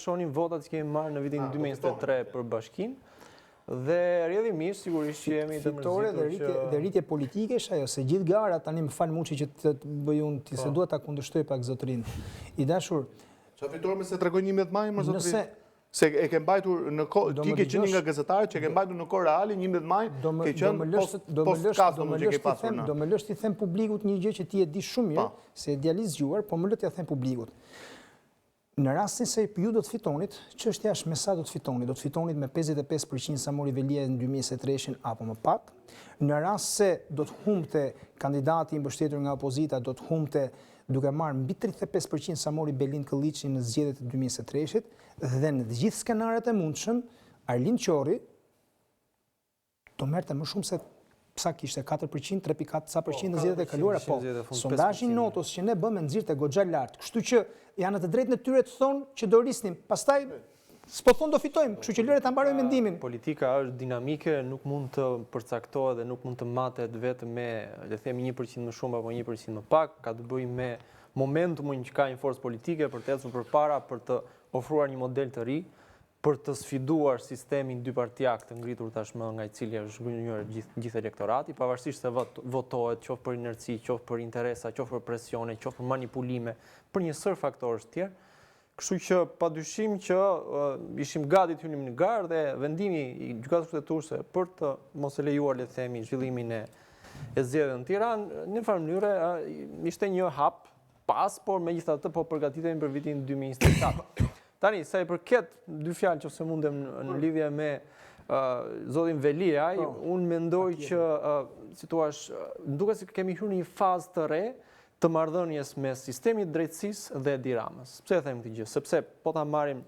shonim votat që kemi marrë në vitin 2023 për bashkinë, dhe rrjedhimisht sigurisht që jemi të mërzitur dhe rritje politike është ajo, se gjithë gara tani më fal Muçi që të bëj unë, ti se dua ta kundërshtoj pak zotrin. I dashur, çfarë fitore më se tregoj 11 maj më zotrin? Se e ke mbajtur në kohë, ti ke qenë nga gazetarët që e ke mbajtur në kohë reale 11 maj, ke qenë post-kastëm që ke pasur në. Do më lësh ti them publikut një gjë që ti e di shumë mirë, se e djali zgjuar, po më lë t'ja them publikut. Në rastin se ju do të fitonit, çështja është me sa do të fitonit. Do të fitonit me 55% sa mori Velia në 2023 apo më pak. Në rast se do të humbte kandidati i mbështetur nga opozita, do të humbte duke marrë mbi 35% sa mori Belin Këlliçi në zgjedhjet e 2023 dhe në të gjithë skenaret e mundshëm, Arlind Qorri do merrte më shumë se sa kishte 4%, 3.4% në zgjedhjet e kaluara, po. Sondazhi Notos që ne bëmë nxirrte goxha lart, kështu që janë të drejtë në tyre të thonë që do risnim. Pastaj s'po thonë do fitojmë, kështu që lëre ta mbarojmë mendimin. Politika është dinamike, nuk mund të përcaktohet dhe nuk mund të matet vetëm me, le të themi 1% më shumë apo 1% më pak, ka të bëjë me momentumin që ka një forcë politike për të ecur përpara, për të ofruar një model të ri, për të sfiduar sistemin dypartijak të ngritur tashmë nga i cili është zgjënjur gjithë elektorati, pavarësisht se votohet qoftë për inerci, qoftë për interesa, qoftë për presione, qoftë për manipulime, për një sër faktorësh të tjerë. Kështu që padyshim që ishim gati të hynim në garë dhe vendimi i gjykatës kushtetuese për të mos e lejuar, le të themi, zhvillimin e zgjedhjeve në Tiranë, në farë mënyrë ishte një hap pas, por megjithatë po përgatitemi për vitin 2027. Tani, sa i përket dy fjalë që se mundem në lidhje me zotin Veliaj, unë mendoj që, si thua, duket se kemi hyrë në një fazë të re të marrëdhënies me sistemit drejtësisë dhe Edi Ramës. Pse e them këtë gjë? Sepse po ta marrim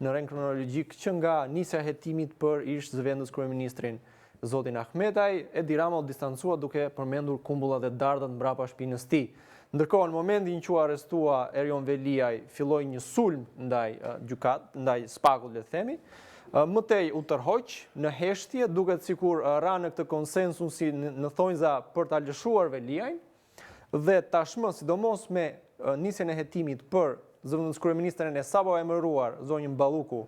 në rend kronologjik që nga nisja e hetimit për ish zëvendës kryeministrin zotin Ahmetaj, Edi Rama u distancua duke përmendur kumbullat e dardhat mbrapa shtëpisë së tij. Ndërkohë, në momentin që u arrestua Erion Veliaj, filloi një sulm ndaj spakut, le të themi. Mëtej u tërhoq në heshtje, duket sikur ra në këtë konsensusi në thonjza për ta lëshuar Veliajin, dhe tashmë, sidomos me nisjen e hetimit për zëvendës kryeministren e sapo emëruar zonjën Balluku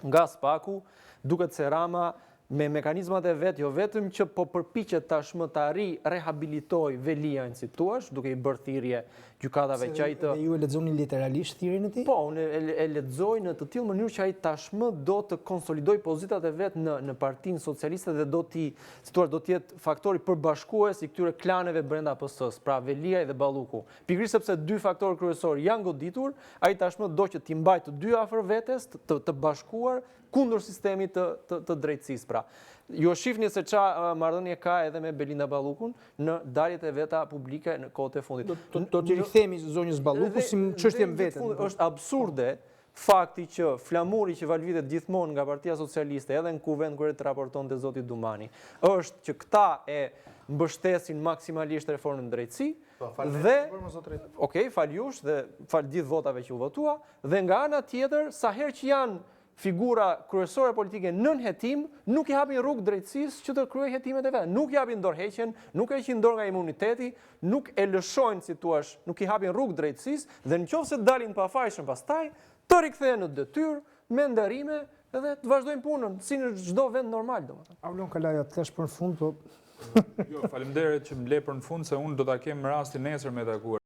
nga spaku, duket se Rama me mekanizmat e vet, jo vetëm që po përpiqet tashmë ta rehabilitoj Veliajin, si thua, duke i bërë thirrje gjykatave që ai të. Dhe ju e lexoni literalisht thirrjen e tij? Po, unë e lexoj në të tillë mënyrë që ai tashmë do të konsolidoj pozitat e vet në Partinë Socialiste dhe do të jetë faktori përbashkues i këtyre klaneve brenda PS-s, pra Veliaj dhe Balluku. Pikërisht sepse dy faktorë kryesorë janë goditur, ai tashmë do që t'i mbajë të dy afër vetes, të bashkuar kundër sistemit të drejtësisë, pra. Ju shihni se çfarë marrëdhënie ka edhe me Belinda Ballukun në daljet e veta publike në kohët e fundit. Do t'i rikthemi zonjës Balluku si çështje vete. Është absurde fakti që flamuri që valvitet gjithmonë nga Partia Socialiste, edhe në kuvend kur të raportonte zoti Dumani, është që këta e mbështesin maksimalisht reformën në drejtësi, dhe fal jush dhe fal gjithë votave që u votua, dhe nga ana tjetër, sa herë që janë figura kryesore politike nën hetim, nuk i hapin rrugë drejtësisë që të kryejë hetimet e vet. Nuk i hapin dorëheqjen, nuk e heqin dorë nga imuniteti, nuk e lëshojnë, si thua, nuk i hapin rrugë drejtësisë, dhe nëse dalin pafajshëm pastaj, të rikthehen në detyrë, me ndarime dhe të vazhdojnë punën, si në çdo vend normal, domethënë. Aulon Kalaja, të thash për fund, po Jo, faleminderit që më le për në fund, se unë do ta kem rastin nesër me takuar